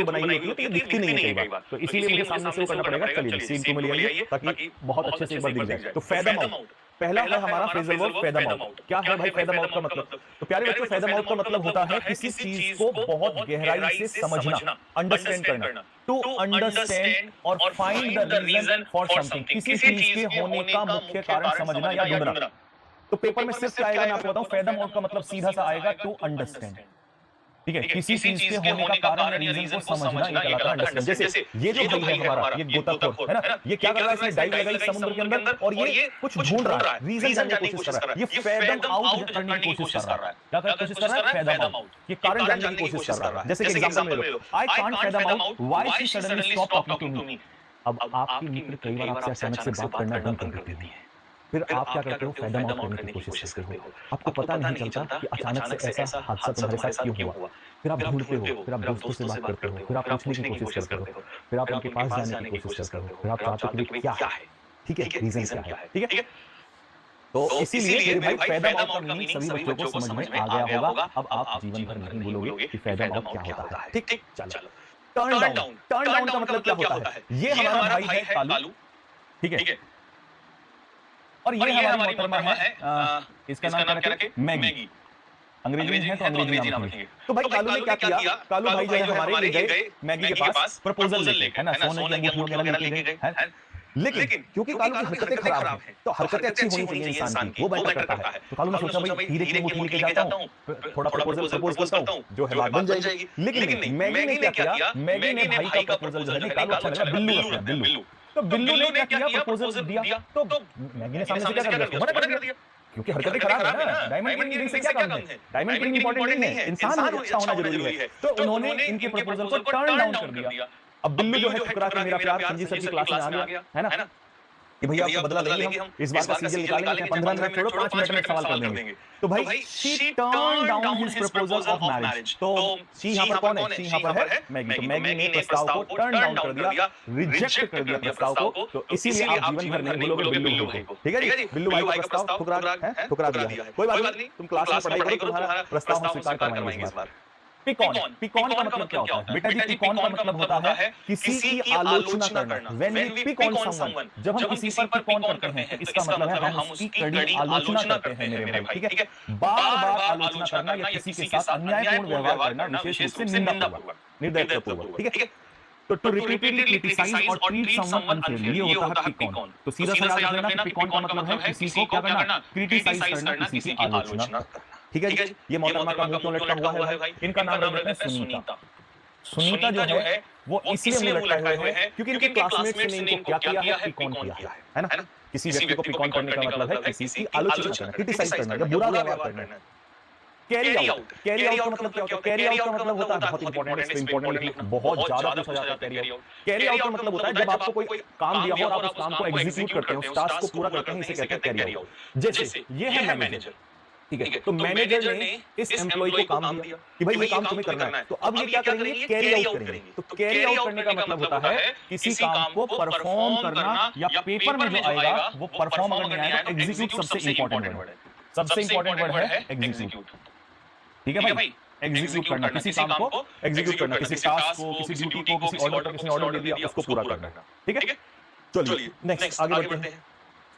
Through बनाई हुई होती है तो ये दिखती नहीं है कई बार, तो इसीलिए मुझे सामने से वो करना पड़ेगा। चलिए सीन टू में ले आइए ताकि बहुत अच्छे से एक बार दिख जाए। तो फैदम आउट पहला है हमारा फ्रेजल वर्ब फैदम आउट। क्या है भाई फैदम आउट का मतलब? तो प्यारे बच्चों फैदम आउट का मतलब होता है किसी चीज को बहुत गहराई से समझना, अंडरस्टैंड करना। टू अंडरस्टैंड और find the reason for something, किसी चीज के होने का मुख्य कारण समझना या ढूंढना। तो पेपर में सिर्फ आएगा, मैं आपको बताऊं फैदम आउट का मतलब सीधा सा आएगा टू अंडरस्टैंड। ठीक है, किसी चीज के होने का कारण या रीजन को समझना, ये कहलाता है अंडरस्टैंड। जैसे ये जो भाई है हमारा, ये गोताखोर है ना, ये क्या कर रहा है, इसने डाइव लगाई समुद्र के अंदर और ये कुछ ढूंढ रहा है, रीजन जानने की कोशिश कर रहा है। ये फैदम आउट करने की कोशिश कर रहा है। क्या कोशिश कर रहा है? फैदम आउट, ये कारण जानने की कोशिश कर रहा है। जैसे कि एग्जांपल ले लो, I can't fathom out why she suddenly stop talking to me. अब आपकी मित्र कई बार आपसे अचानक से बात करना बंद कर देती है, फिर आप क्या करते हो? फैदम आउट करने की कोशिश करते हो। आपको पता नहीं चलता कि अचानक से ऐसा हादसा तुम्हारे साथ क्यों हुआ। फिर आप ढूंढते हो, फिर आप दोस्तों से बात करते हो, फिर आप पूछने की कोशिश करते हो, फिर आप उनके पास जाने की कोशिश करते हो, फिर आप चाहते हो कि क्या है, ठीक है, रीजन क्या है, ठीक है। तो इसीलिए मेरे भाई फैदम आउट का मीनिंग सभी बच्चों को समझ में आ गया होगा। अब आप जीवन भर नहीं भूलोगे कि फैदम आउट क्या होता है। ठीक, चलो टर्न डाउन। टर्न डाउन का मतलब क्या होता है? ये हमारा भाई है कालू, ठीक है, और ये हमारी मोहतरमा है, इसका नाम क्या रखे? मैगी। अंग्रेजी में है तो अंग्रेजी नाम रखेंगे। तो भाई कालू ने क्या किया? कालू भाई जो है हमारे ले गए मैगी के पास प्रपोजल लेके, है ना, सोने की अंगूठी वगैरह लेके गए हैं। लेकिन क्योंकि कालू की हरकतें खराब हैं, तो हरकतें अच्छी होनी चाहिए इंसान की, वो मैटर करता है। तो कालू ने सोचा भाई हीरे की अंगूठी लेके जाता हूं, थोड़ा प्रपोजल प्रपोज करता हूं, जो है बात बन जाएगी। लेकिन मैगी ने क्या किया? मैगी ने भाई का प्रपोजल जो है नहीं, कालू अच्छा लगा, बिल्लू रख लिया, बिल्लू। तो बिल्लू ने क्या किया? प्रपोजल दिया, तो मैगी ने सामने से क्या कर दिया? मना कर दिया, क्योंकि हरकतें खराब है ना। डायमंड रिंग से क्या काम है? डायमंड रिंग इंपॉर्टेंट नहीं है, इंसान अच्छा होना जरूरी है। तो उन्होंने इनके प्रपोजल को टर्न डाउन कर दिया। अब बिल्लू जो है ठुकरा के मेरा प्यार संजीव सर की क्लास में आ गया, है ना, कि भैया आपको बदला लेंगे हम, इस बार का सीजन निकालेंगे, 15 मिनट छोड़ो 5 मिनट में सवाल कर देंगे। तो भाई she turn down his proposal of marriage. तो शी यहां पर कौन है? शी यहां पर है मैगी। तो मैगी ने प्रस्ताव को टर्न डाउन कर दिया, रिजेक्ट कर दिया प्रस्ताव को। तो इसीलिए आप जीवन भर नहीं भूलोगे बिल्लू भाई को, ठीक है जी। बिल्लू भाई का प्रस्ताव ठुकरा दिया है, कोई बात नहीं, तुम क्लास में पढ़ाई करो, तुम्हारा प्रस्ताव हम स्वीकार करवाएंगे इस बार। पिकॉन, पिकॉन का मतलब क्या होता है बेटा जी? पिकॉन का मतलब होता है किसी की आलोचना करना। When we pick on someone, जब हम किसी पर पिकॉन करते हैं तो इसका मतलब है हम उसकी कड़ी आलोचना करते हैं मेरे भाई, ठीक है। बार बार आलोचना करना या किसी के साथ अन्यायपूर्ण व्यवहार करना, विशेष रूप से निंदापूर्वक, निर्दयतापूर्वक, ठीक है। तो टू रिपीटेडली क्रिटिसाइज और ट्रीट समवन अनफेयरली, ये होता है पिकॉन। तो सीधा सा याद रखना कि पिकॉन का मतलब है किसी को क्या करना? क्रिटिसाइज करना, किसी की आलोचना करना, ठीक है जी। ये मोहतरमा का मुंह क्यों लटका हुआ है भाई? इनका नाम रख देते हैं सुनीता। सुनीता जो है वो इसलिए मुंह लटकाए हुए हैं क्योंकि इनके क्लासमेट्स ने इनको क्या किया है? पिकॉन किया है ना। किसी व्यक्ति को पिकॉन करने का मतलब है किसी की आलोचना करना, क्रिटिसाइज करना या बुरा व्यवहार करना। कैरी आउट, कैरी आउट का मतलब क्या होता है? कैरी आउट का मतलब होता है बहुत इंपॉर्टेंट है, इसमें इंपॉर्टेंट लिखना, बहुत ज्यादा पूछा जाता है कैरी आउट। कैरी आउट का मतलब होता है जब आपको कोई काम दिया हो और आप उस काम को एग्जीक्यूट करते हो, उस टास्क को पूरा करते हैं, इसे कहते हैं कैरी आउट। जैसे ये है मैनेजर, ठीक है, तो मैनेजर ने इस एम्प्लॉय को काम दिया कि भाई ये काम तुम्हें करना है, तो अब ये क्या करेंगे? कैरी आउट करेंगे। तो कैरी आउट करने का मतलब होता है किसी काम को परफॉर्म करना, या पेपर में जो आएगा वो परफॉर्म अगर नहीं आएगा, एग्जीक्यूट सबसे इंपॉर्टेंट वर्ड है, सबसे इंपॉर्टेंट वर्ड है एग्जीक्यूट, ठीक है भाई। एग्जीक्यूट करना, किसी काम को एग्जीक्यूट करना, किसी टास्क को, किसी ड्यूटी को, किसी ऑर्डर को, किसी ऑर्डर दे दिया उसको पूरा करना, ठीक है। चलिए नेक्स्ट आगे बढ़ते हैं।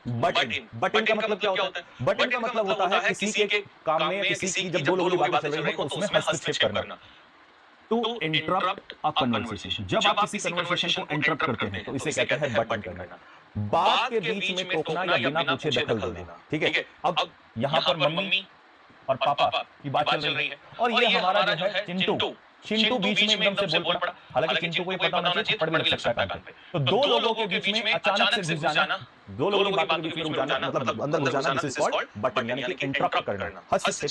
बट इन, बट इन का मतलब क्या होता है? बट इन का मतलब होता है किसी के काम में, किसी की जब दो लोगों की बातें चल रही हो तो उसमें हस्तक्षेप करना। टू इंटरप्ट अ कन्वर्सेशन, जब आप किसी कन्वर्सेशन को इंटरप्ट करते हैं तो इसे कहते हैं बट इन करना। बात के बीच में टोकना या बिना पूछे दखल देना, ठीक है। अब यहाँ पर मम्मी और पापा की बात चल रही है और ये हमारा जो है चिंटू, चिंटू बीच में एकदम से बोल पड़ा। हालांकि चिंटू को ये पता होना चाहिए, थप्पड़ भी लग सकता है कान पे। तो दो लोगों के बीच में अचानक से घुस जाना, दो लोगों की बातों के बीच में घुस जाना, मतलब अंदर घुस जाना, this is called but in, यानी कि इंटरप्ट करना, हस्तक्षेप